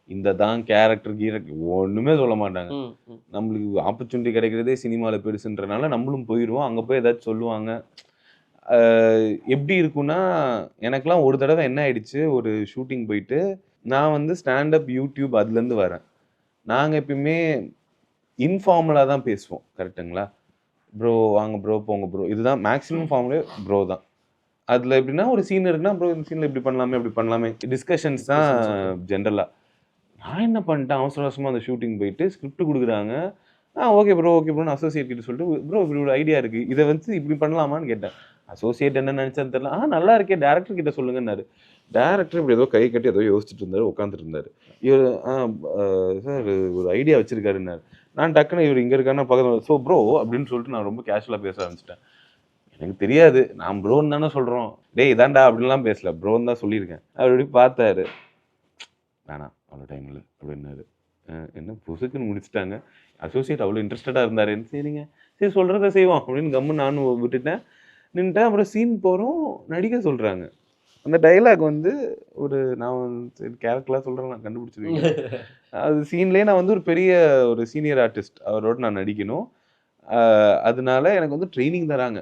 இந்த தான் கேரக்டர் கீரக்டர் ஒண்ணுமே சொல்ல மாட்டாங்க. ம், ம். நம்மளுக்கு ஆப்பர்ச்சுனிட்டி கிடைக்கிறதே சினிமால பெருசுன்றனால நம்மளும் போயிருவோம். அங்க போய் ஏதாச்சும் சொல்லுவாங்க. அ எப்படி இருக்கும்னா, எனக்கெல்லாம் ஒரு தடவ என்ன ஆயிடுச்சு, ஒரு ஷூட்டிங் போயிட்டு, நான் வந்து ஸ்டாண்ட் அப், யூடியூப் அதுலேருந்து வரேன். நாங்க எப்பயுமே இன்ஃபார்மலா தான் பேசுவோம். கரெக்ட்டுங்களா? ப்ரோ வாங்க ப்ரோ, போங்க ப்ரோ. இதுதான் மேக்ஸிமம் ஃபார்ம்லே ப்ரோ தான். அதுல எப்படின்னா, ஒரு சீன் இருக்குன்னா, ப்ரோ இந்த சீன்ல இப்படி பண்ணலாமே, அப்படி பண்ணலாமே. டிஸ்கஷன்ஸ் தான் டிஸ்கஷன்ஸ் ஓகே. ஜெனரலா. நான் என்ன பண்ணிட்டேன், அவசர அவசரமா அந்த ஷூட்டிங் போயிட்டு ஸ்கிரிப்ட் குடுக்குறாங்க. ஓகே ப்ரோ, ஓகே ப்ரோன்னு அசோசியேட் கிட்ட சொல்லிட்டு, ப்ரோ இப்படி ஒரு ஐடியா இருக்கு. இத வந்து இப்படி பண்ணலாமான்னு கேட்டேன். அசோசியேட் என்ன நெனச்சான்னு தெரியல. நல்லா இருக்கே டைரக்டர் கிட்ட சொல்லுங்கன்னாரு. டைரக்டர் இப்படி ஏதோ கை கட்டி ஏதோ யோசிச்சுட்டு இருந்தாரு, உட்கார்ந்துட்டு இருந்தாரு. இவரு சார் ஒரு ஐடியா வச்சிருக்காருன்னாரு. நான் டக்குனு இவரு இங்க இருக்காருன்னா பக்கத்துல ஸோ ப்ரோ அப்படின்னு சொல்லிட்டு நான் ரொம்ப கேஷுவலா பேச ஆரம்பிச்சுட்டேன். எனக்கு தெரியாது. நான் ப்ரோன்னு தானே சொல்றோம். டேய் இதான்டா அப்படின்லாம் பேசல. ப்ரோன்னு தான் சொல்லியிருக்கேன். அவரு இப்படி பார்த்தாரு. வேணாம் அவ்வளோ டைம் இல்ல அப்படின்னாரு. என்ன பொசுக்குன்னு முடிச்சுட்டாங்க. அசோசியேட் அவ்வளோ இன்ட்ரெஸ்டடா இருந்தாருன்னு, சரிங்க. சரி சொல்றத செய்வோம் அப்படின்னு கம்முன்னு நானும் விட்டுட்டேன். நின்னுட்டேன். அப்புறம் சீன் போறோம். நடிக்க சொல்றாங்க. அந்த டயலாக் வந்து ஒரு நான் சரி கேரக்டர்லாம் சொல்றேன் நான் கண்டுபிடிச்சிருவீங்க. அது சீன்லயே நான் வந்து ஒரு பெரிய ஒரு சீனியர் ஆர்டிஸ்ட். அவரோட நான் நடிக்கணும். அ அதனால எனக்கு வந்து ட்ரெய்னிங் தராங்க.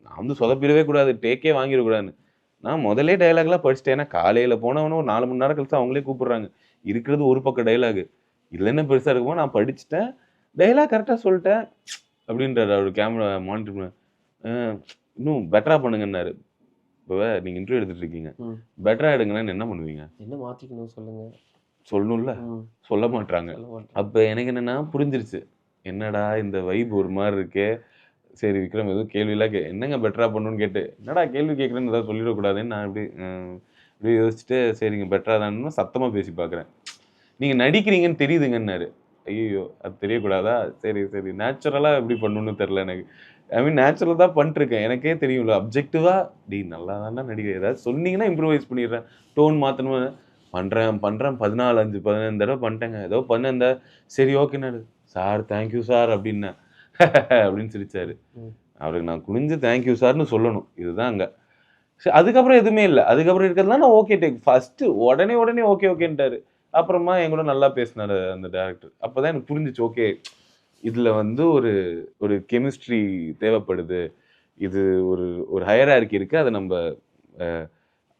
நான் வந்து சொதப்பிடவே கூடாது. டேக்கே வாங்கிடக்கூடாதுன்னு. நான் முதல்லயே டயலாக்லாம் படிச்சுட்டேன். ஏன்னா காலையில போனவன ஒரு 4 மணி நேரம் கழிச்சு அவங்களே கூப்பிடுறாங்க. இருக்கிறது ஒரு பக்கம் டயலாக். இதுல என்ன பெருசா இருக்குமோ நான் படிச்சுட்டேன். டயலாக் கரெக்ட்டா சொல்லிட்டேன். அப்படின்றாரு அவரு கேமரா மானிட்டர் அ இன்னும் பெட்டரா பண்ணுங்கன்னாரு. இப்ப நீங்க இன்டர்வியூ எடுத்துட்டு இருக்கீங்க. ம். பெட்டரா எடுங்கன்னா என்ன பண்ணுவீங்க? என்ன மாத்திக்கணும் சொல்லுங்க? சொல்லணும்ல. ம். சொல்ல மாட்றாங்க. சொல்ல மாட்டேன். அப்ப எனக்கு என்னன்னா புரிஞ்சிருச்சு. என்னடா இந்த வைப் ஒரு மாரி இருக்கே. சரி விக்ரம் ஏதோ கேள்விலாம் என்னங்க பெட்டரா பண்ணணும்னு கேட்டு, என்னடா கேள்வி கேட்கிறேன்னு ஏதாவது சொல்லிடக்கூடாதுன்னு நான் இப்படியே யோசிச்சுட்டு சரிங்க பெட்டரா தான்னு சத்தமா பேசி பார்க்குறேன். நீங்க நடிக்கிறீங்கன்னு தெரியுதுங்கன்னாரு. ஐய்யய்யோ! அது தெரியக்கூடாதா? சரி, சரி. நேச்சுரலா எப்படி பண்ணணும்னு தெரியல எனக்கு. ஐ மீன் நேச்சுரல் தான் பண்ணிட்டுருக்கேன். எனக்கே தெரியும்ல. அப்ஜெக்டிவா டேய் நல்லா தான்டா நடிக்கிறேன். ஏதாவது சொன்னீங்கன்னா இம்ப்ரூவைஸ் பண்ணிடுறேன். டோன் மாத்தணுமா பண்றேன், பண்றேன். 14, 15 தடவ பண்ணிட்டேங்க. ஏதோ பண்ணேன் இந்த சரி ஓகேன்னாரு. சார் தேங்க் யூ சார் அப்டின்னேன். அப்படின்னு சிரிச்சாரு. ம். அவருக்கு நான் குனிஞ்சு தேங்க் யூ சார்ன்னு சொல்லணும். இதுதான் அங்க. அதுக்கப்புறம் எதுவுமே இல்ல. அதுக்கப்புறம் இருக்கிறதெல்லாம் நான் ஓகே டேக். ஃபர்ஸ்ட்டு உடனே ஓகே ஓகேன்ட்டாரு. அப்புறமா என் கூட நல்லா பேசினாரு அந்த டைரக்டர். அப்பதான் எனக்கு புரிஞ்சுச்சு. ஓகே. இதுல வந்து ஒரு ஒரு கெமிஸ்ட்ரி தேவைப்படுது. இது ஒரு ஒரு ஹையரார்கி இருக்கு. அ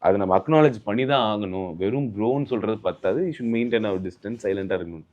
அத நம்ம அக்னாலட்ஜ் பண்ணி தான் ஆகணும். வெறும் ப்ரோன்னு சொல்றது பத்தாது. You should maintain our distance, சைலன்ட்டா இருக்கணும்.